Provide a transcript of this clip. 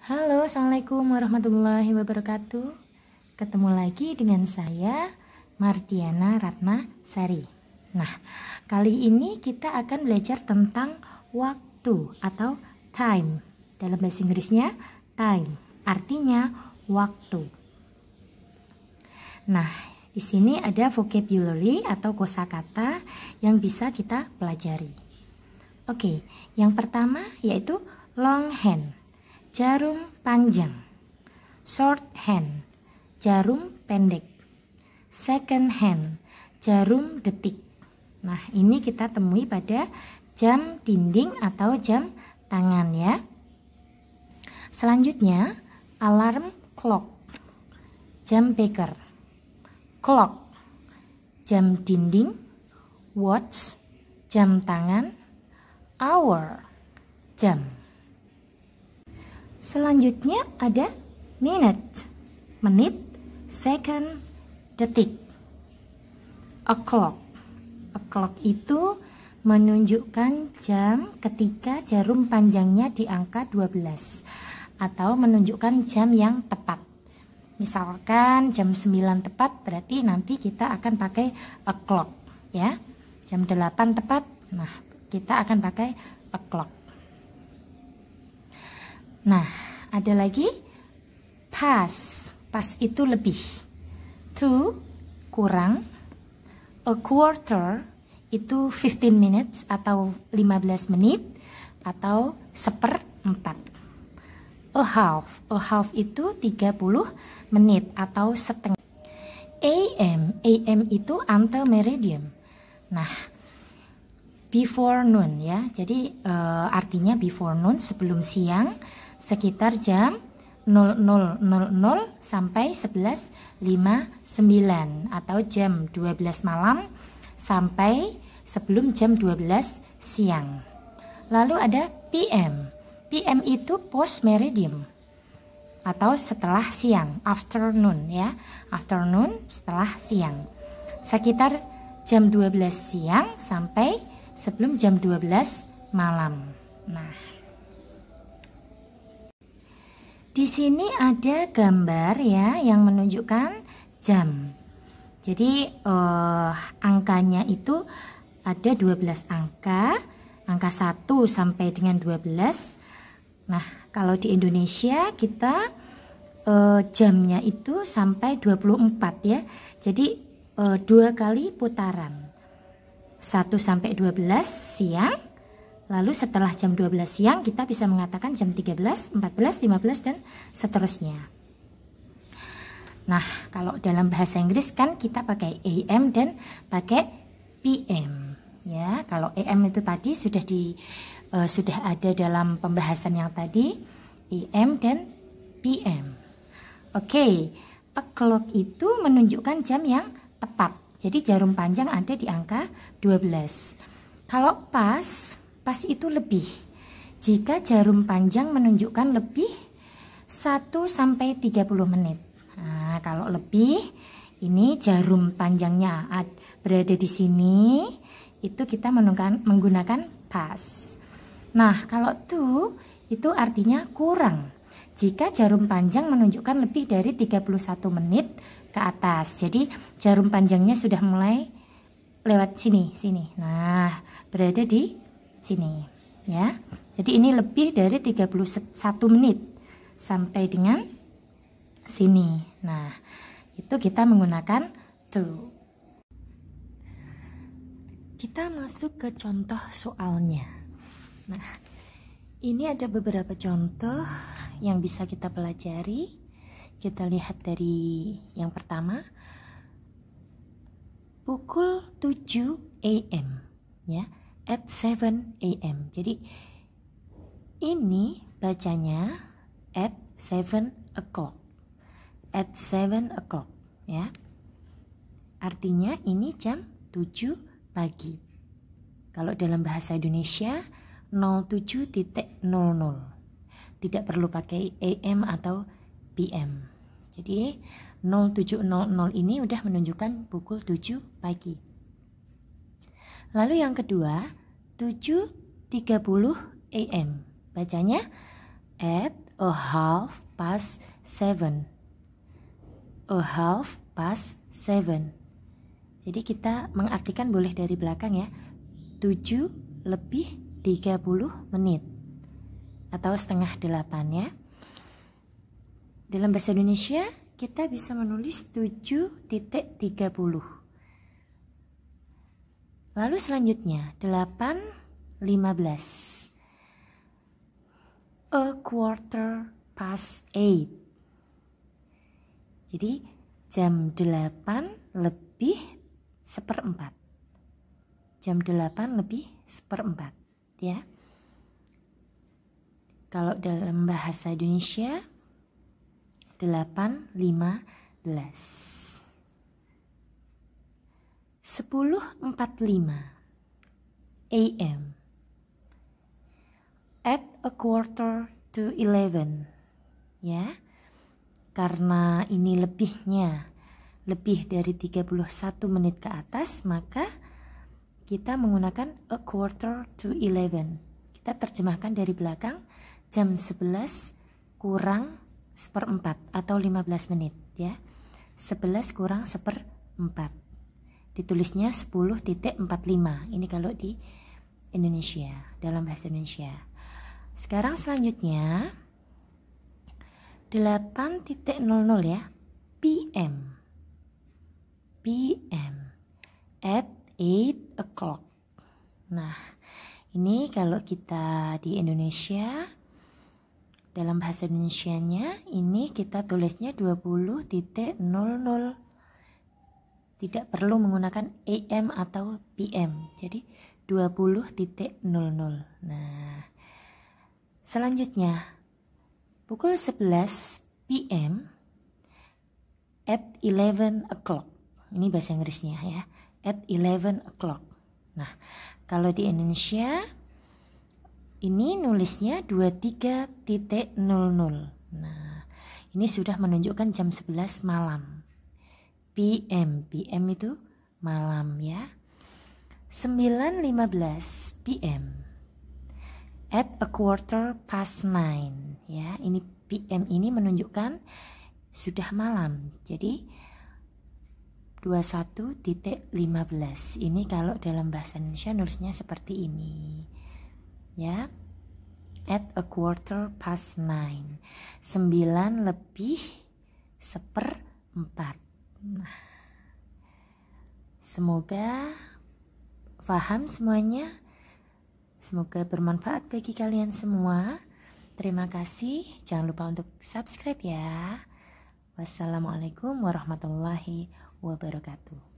Halo, Assalamualaikum warahmatullahi wabarakatuh. Ketemu lagi dengan saya, Mardiana Ratna Sari. Nah, kali ini kita akan belajar tentang waktu atau time. Dalam bahasa Inggrisnya, time. Artinya waktu. Nah, di sini ada vocabulary atau kosakata yang bisa kita pelajari. Oke, yang pertama yaitu long hand. Jarum panjang. Short hand, jarum pendek. Second hand, jarum detik. Nah, ini kita temui pada jam dinding atau jam tangan ya. Selanjutnya, alarm clock. Jam beker. Clock, jam dinding. Watch, jam tangan. Hour, jam. Selanjutnya ada minute, menit, second, detik. O'clock. O'clock itu menunjukkan jam ketika jarum panjangnya di angka 12 atau menunjukkan jam yang tepat. Misalkan jam 9 tepat berarti nanti kita akan pakai o'clock ya. Jam 8 tepat, nah kita akan pakai o'clock. Nah, ada lagi pass. Pass itu lebih. To, kurang. A quarter itu 15 minutes atau 15 menit atau seperempat. A half. A half itu 30 menit atau setengah. AM. AM itu antemeridium. Nah, before noon ya. Jadi artinya before noon, sebelum siang, sekitar jam 00.00 sampai 11.59 atau jam 12 malam sampai sebelum jam 12 siang. Lalu ada PM. PM itu post meridium atau setelah siang, afternoon ya. Afternoon setelah siang. Sekitar jam 12 siang sampai sebelum jam 12 malam. Nah, di sini ada gambar ya yang menunjukkan jam. Jadi angkanya itu ada 12 angka 1 sampai dengan 12. Nah, kalau di Indonesia kita jamnya itu sampai 24 ya. Jadi 2 kali putaran. 1 sampai 12 siang. Lalu setelah jam 12 siang kita bisa mengatakan jam 13, 14, 15 dan seterusnya. Nah, kalau dalam bahasa Inggris kan kita pakai AM dan pakai PM ya. Kalau AM itu tadi sudah ada dalam pembahasan yang tadi, AM dan PM. Oke, o'clock itu menunjukkan jam yang tepat. Jadi jarum panjang ada di angka 12. Kalau pas itu lebih. Jika jarum panjang menunjukkan lebih 1 sampai 30 menit. Nah, kalau lebih ini jarum panjangnya berada di sini, itu kita menggunakan pas. Nah, kalau to itu artinya kurang. Jika jarum panjang menunjukkan lebih dari 31 menit ke atas. Jadi jarum panjangnya sudah mulai lewat sini. Nah, berada di sini ya. Jadi ini lebih dari 31 menit sampai dengan sini. Nah, itu kita menggunakan to. Kita masuk ke contoh soalnya. Nah, ini ada beberapa contoh yang bisa kita pelajari. Kita lihat dari yang pertama. Pukul 7 AM ya. At 7 AM. Jadi ini bacanya at 7 o'clock. At 7 o'clock ya. Artinya ini jam 7 pagi. Kalau dalam bahasa Indonesia 07.00. Tidak perlu pakai AM atau PM. Jadi 07.00 ini udah menunjukkan pukul 7 pagi. Lalu yang kedua 7.30 AM. Bacanya at a half past 7. A half past 7. Jadi kita mengartikan boleh dari belakang ya. 7 lebih 30 menit. Atau setengah 8 ya. Dalam bahasa Indonesia kita bisa menulis 7.30. Lalu selanjutnya 8:15. A quarter past 8. Jadi jam 8 lebih 1/4. Jam 8 lebih 1/4 ya. Kalau dalam bahasa Indonesia 8:15. 10:45 AM. At a quarter to 11 ya. Karena ini lebihnya lebih dari 31 menit ke atas, maka kita menggunakan a quarter to 11. Kita terjemahkan dari belakang jam 11 kurang 1/4 atau 15 menit ya. 11 kurang 1/4. Ditulisnya 10.45. Ini kalau di Indonesia, dalam bahasa Indonesia. Sekarang selanjutnya 8:00 ya. PM. PM at 8 o'clock. Nah, ini kalau kita di Indonesia, dalam bahasa Indonesianya ini kita tulisnya 20.00. Tidak perlu menggunakan AM atau PM. Jadi 20.00. Nah, selanjutnya pukul 11 PM at 11 o'clock. Ini bahasa Inggrisnya ya. At 11 o'clock. Nah, kalau di Indonesia ini nulisnya 23.00. Nah, ini sudah menunjukkan jam 11 malam. PM itu malam ya. 9:15 PM. At a quarter past 9 ya. Ini PM ini menunjukkan sudah malam. Jadi 21.15. Ini kalau dalam bahasa Indonesia nulisnya seperti ini. Ya. At a quarter past 9. 9 lebih 1/4. Nah, semoga paham semuanya. Semoga bermanfaat bagi kalian semua. Terima kasih. Jangan lupa untuk subscribe ya. Wassalamualaikum warahmatullahi wabarakatuh.